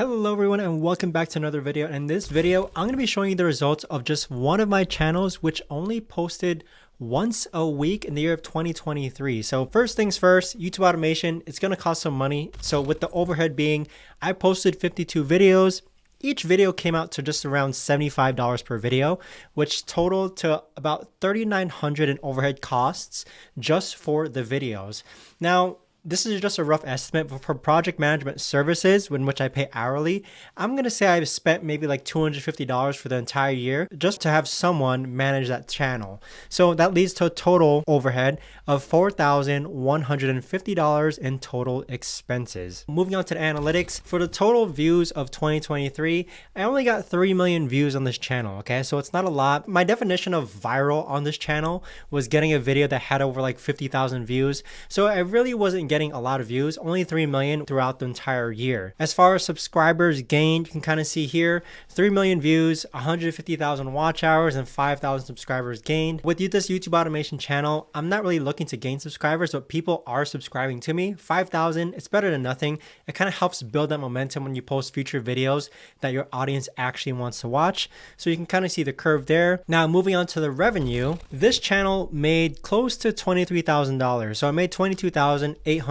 Hello everyone and welcome back to another video. In this video, I'm going to be showing you the results of just one of my channels which only posted once a week in the year of 2023. So first things first, YouTube automation, it's going to cost some money. So with the overhead being, I posted 52 videos. Each video came out to just around $75 per video, which totaled to about $3,900 in overhead costs just for the videos. Now, this is just a rough estimate, but for project management services, in which I pay hourly, I'm going to say I've spent maybe like $250 for the entire year just to have someone manage that channel. So that leads to a total overhead of $4,150 in total expenses. Moving on to the analytics, for the total views of 2023, I only got 3 million views on this channel, okay? So it's not a lot. My definition of viral on this channel was getting a video that had over like 50,000 views. So I really wasn't getting a lot of views, only 3 million throughout the entire year. As far as subscribers gained, you can kind of see here, 3 million views, 150,000 watch hours, and 5,000 subscribers gained. With this YouTube automation channel, I'm not really looking to gain subscribers, but people are subscribing to me. 5,000, it's better than nothing. It kind of helps build that momentum when you post future videos that your audience actually wants to watch. So you can kind of see the curve there. Now, moving on to the revenue, this channel made close to $23,000. So I made $22,833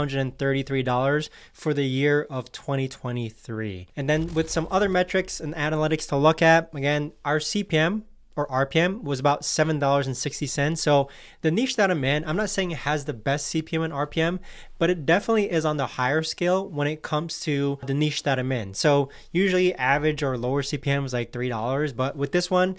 for the year of 2023. And then with some other metrics and analytics to look at, again, our CPM or RPM was about $7.60. So the niche that I'm in, I'm not saying it has the best CPM and RPM, but it definitely is on the higher scale when it comes to the niche that I'm in. So usually average or lower CPM is like $3, but with this one,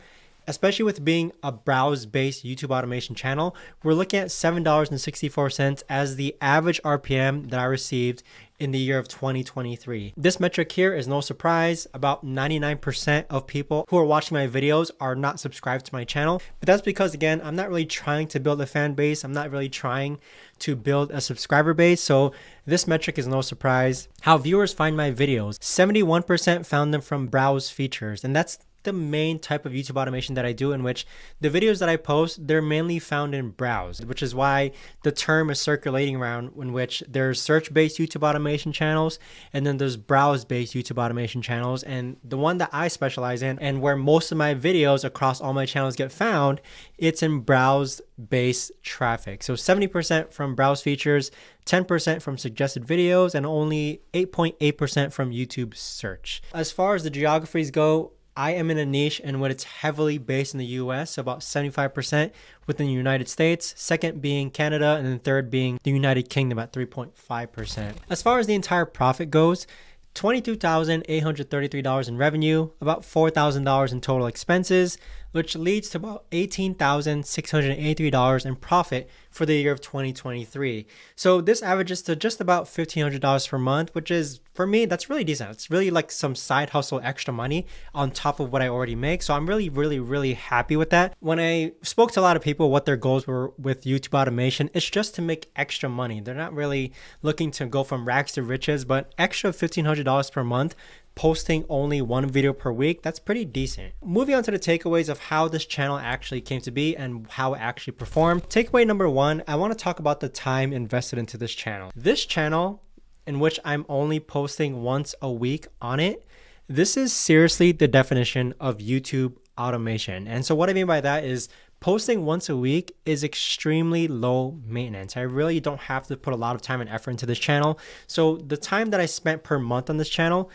especially with being a browse-based YouTube automation channel, we're looking at $7.64 as the average RPM that I received in the year of 2023. This metric here is no surprise. About 99% of people who are watching my videos are not subscribed to my channel, but that's because, again, I'm not really trying to build a fan base. I'm not really trying to build a subscriber base. So this metric is no surprise. How viewers find my videos, 71% found them from browse features, and that's the main type of YouTube automation that I do, in which the videos that I post, they're mainly found in browse, which is why the term is circulating around, in which there's search-based YouTube automation channels and then there's browse-based YouTube automation channels. And the one that I specialize in and where most of my videos across all my channels get found, it's in browse-based traffic. So 70% from browse features, 10% from suggested videos, and only 8.8% from YouTube search. As far as the geographies go, I am in a niche in which it's heavily based in the US, so about 75% within the United States, second being Canada, and then third being the United Kingdom at 3.5%. As far as the entire profit goes, $22,833 in revenue, about $4,000 in total expenses, which leads to about $18,683 in profit for the year of 2023. So this averages to just about $1,500 per month, which is, for me, that's really decent. It's really like some side hustle extra money on top of what I already make. So I'm really happy with that. When I spoke to a lot of people what their goals were with YouTube automation, it's just to make extra money. They're not really looking to go from rags to riches, but extra $1,500 per month, posting only one video per week, that's pretty decent. Moving on to the takeaways of how this channel actually came to be and how it actually performed. Takeaway number one, I want to talk about the time invested into this channel. This channel, in which I'm only posting once a week on it, this is seriously the definition of YouTube automation. And so what I mean by that is posting once a week is extremely low maintenance. I really don't have to put a lot of time and effort into this channel. So the time that I spent per month on this channel,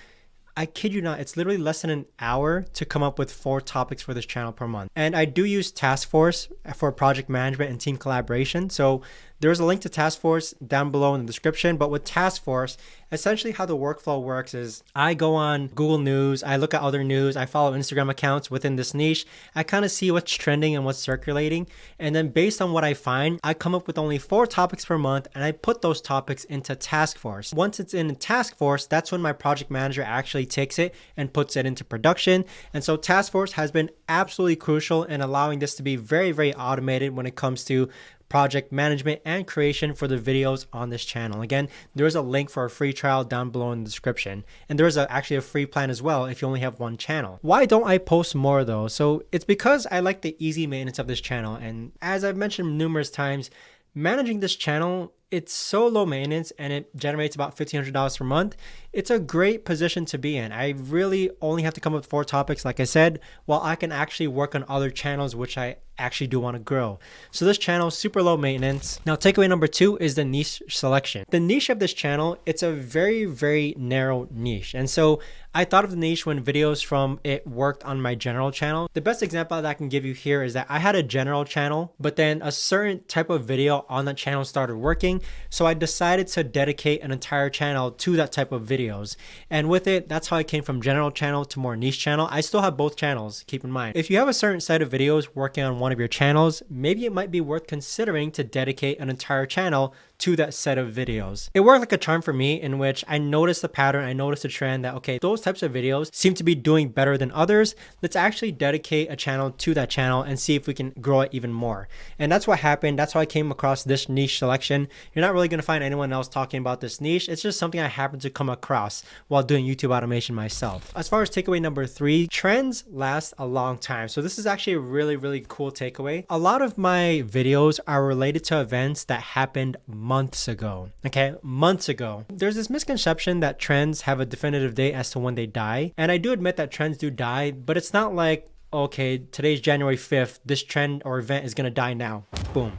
I kid you not, it's literally less than an hour to come up with 4 topics for this channel per month. And I do use Task Force for project management and team collaboration. So there's a link to Task Force down below in the description. But with Task Force, essentially how the workflow works is I go on Google News, I look at other news, I follow Instagram accounts within this niche. I kind of see what's trending and what's circulating. And then based on what I find, I come up with only 4 topics per month and I put those topics into Task Force. Once it's in Task Force, that's when my project manager actually takes it and puts it into production. And so Task Force has been absolutely crucial in allowing this to be very automated when it comes to project management and creation for the videos on this channel. Again, there is a link for a free trial down below in the description. And there is actually a free plan as well if you only have one channel. Why don't I post more though? So it's because I like the easy maintenance of this channel. And as I've mentioned numerous times, managing this channel it's so low maintenance and it generates about $1,500 per month. It's a great position to be in. I really only have to come up with 4 topics, like I said, while I can actually work on other channels, which I actually do want to grow. So this channel is super low maintenance. Now, takeaway number 2 is the niche selection. The niche of this channel, it's a very, very narrow niche. And so I thought of the niche when videos from it worked on my general channel. The best example that I can give you here is that I had a general channel, but then a certain type of video on that channel started working. So I decided to dedicate an entire channel to that type of videos. And with it, that's how I came from general channel to more niche channel. I still have both channels, keep in mind. If you have a certain set of videos working on one of your channels, maybe it might be worth considering to dedicate an entire channel to that set of videos. It worked like a charm for me, in which I noticed the pattern, I noticed a trend that, okay, those types of videos seem to be doing better than others. Let's actually dedicate a channel to that channel and see if we can grow it even more. And that's what happened. That's how I came across this niche selection. You're not really going to find anyone else talking about this niche. It's just something I happened to come across while doing YouTube automation myself. As far as takeaway number 3, trends last a long time. So this is actually a really, really cool takeaway. A lot of my videos are related to events that happened months ago. Okay, months ago. There's this misconception that trends have a definitive date as to when they die. And I do admit that trends do die, but it's not like, okay, today's January 5th, this trend or event is going to die now. Boom.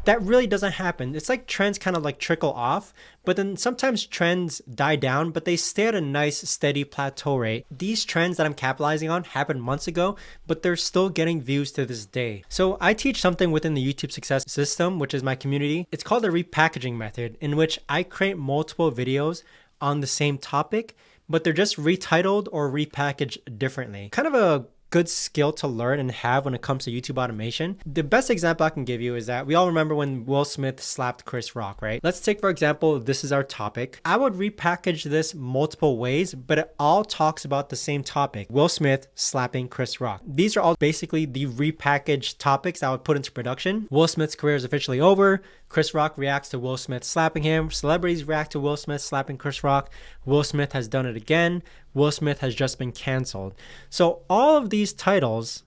That really doesn't happen. It's like trends kind of like trickle off, but then sometimes trends die down, but they stay at a nice steady plateau rate. These trends that I'm capitalizing on happened months ago, but they're still getting views to this day. So I teach something within the YouTube success system, which is my community. It's called the repackaging method, in which I create multiple videos on the same topic, but they're just retitled or repackaged differently. Kind of a good skill to learn and have when it comes to YouTube automation. The best example I can give you is that we all remember when Will Smith slapped Chris Rock, right? Let's take, for example, this is our topic. I would repackage this multiple ways, but it all talks about the same topic: Will Smith slapping Chris Rock. These are all basically the repackaged topics I would put into production. Will Smith's career is officially over. Chris Rock reacts to Will Smith slapping him. Celebrities react to Will Smith slapping Chris Rock. Will Smith has done it again. Will Smith has just been canceled. So all of these titles,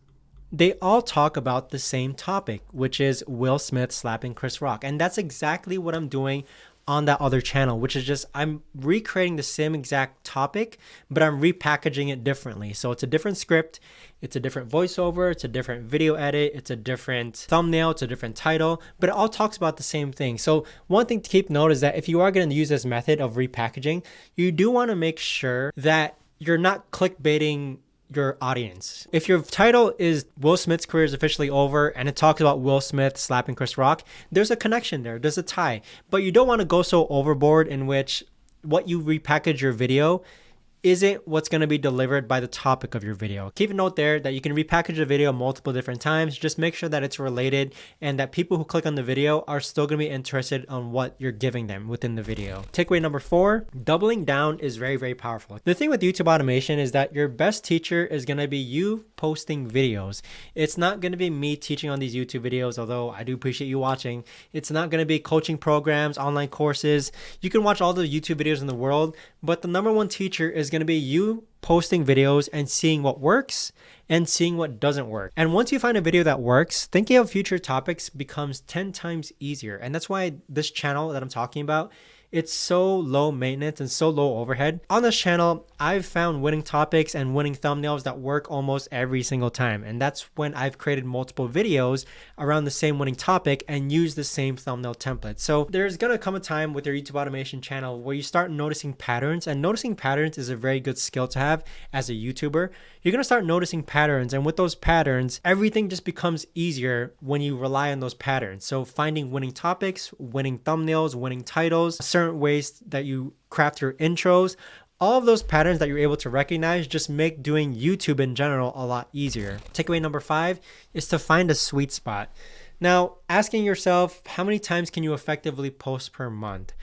they all talk about the same topic, which is Will Smith slapping Chris Rock. And that's exactly what I'm doing on that other channel, which is just I'm recreating the same exact topic, but I'm repackaging it differently. So it's a different script, it's a different voiceover, it's a different video edit, it's a different thumbnail, it's a different title, but it all talks about the same thing. So one thing to keep note is that if you are going to use this method of repackaging, you do want to make sure that you're not clickbaiting your audience. If your title is Will Smith's career is officially over and it talks about Will Smith slapping Chris Rock, there's a connection there, there's a tie. But you don't want to go so overboard in which what you repackage your video isn't what's going to be delivered by the topic of your video. Keep a note there that you can repackage a video multiple different times. Just make sure that it's related and that people who click on the video are still going to be interested on what you're giving them within the video. Takeaway number 4, doubling down is very, very powerful. The thing with YouTube automation is that your best teacher is going to be you posting videos. It's not going to be me teaching on these YouTube videos, although I do appreciate you watching. It's not going to be coaching programs, online courses. You can watch all the YouTube videos in the world, but the number one teacher is going to be you posting videos and seeing what works and seeing what doesn't work. And once you find a video that works, thinking of future topics becomes 10 times easier. And that's why this channel that I'm talking about, it's so low maintenance and so low overhead. On this channel, I've found winning topics and winning thumbnails that work almost every single time. And that's when I've created multiple videos around the same winning topic and use the same thumbnail template. So there's gonna come a time with your YouTube automation channel where you start noticing patterns, and noticing patterns is a very good skill to have as a YouTuber. You're gonna start noticing patterns, and with those patterns, everything just becomes easier when you rely on those patterns. So finding winning topics, winning thumbnails, winning titles, certain ways that you craft your intros, all of those patterns that you're able to recognize just make doing YouTube in general a lot easier. Takeaway number 5 is to find a sweet spot. Now, asking yourself, how many times can you effectively post per month?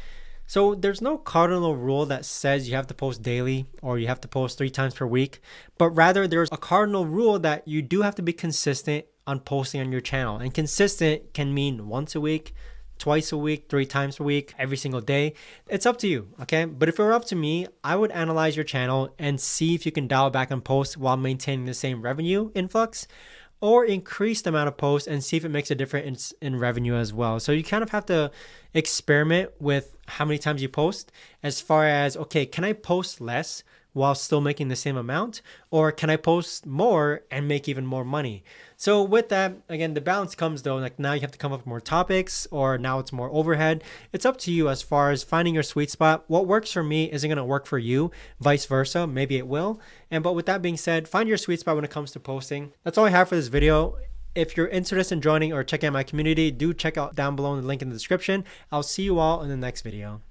So there's no cardinal rule that says you have to post daily or you have to post 3 times per week, but rather there's a cardinal rule that you do have to be consistent on posting on your channel. And consistent can mean once a week, twice a week, 3 times a week, every single day. It's up to you, okay? But if it were up to me, I would analyze your channel and see if you can dial back on posts while maintaining the same revenue influx, or increase the amount of posts and see if it makes a difference in revenue as well. So you kind of have to experiment with how many times you post, as far as, okay, can I post less while still making the same amount, or can I post more and make even more money? So with that, again, the balance comes though, like now you have to come up with more topics, or now it's more overhead. It's up to you as far as finding your sweet spot. What works for me isn't going to work for you, vice versa. Maybe it will. But with that being said, find your sweet spot when it comes to posting. That's all I have for this video. If you're interested in joining or checking out my community, do check out down below in the link in the description. I'll see you all in the next video.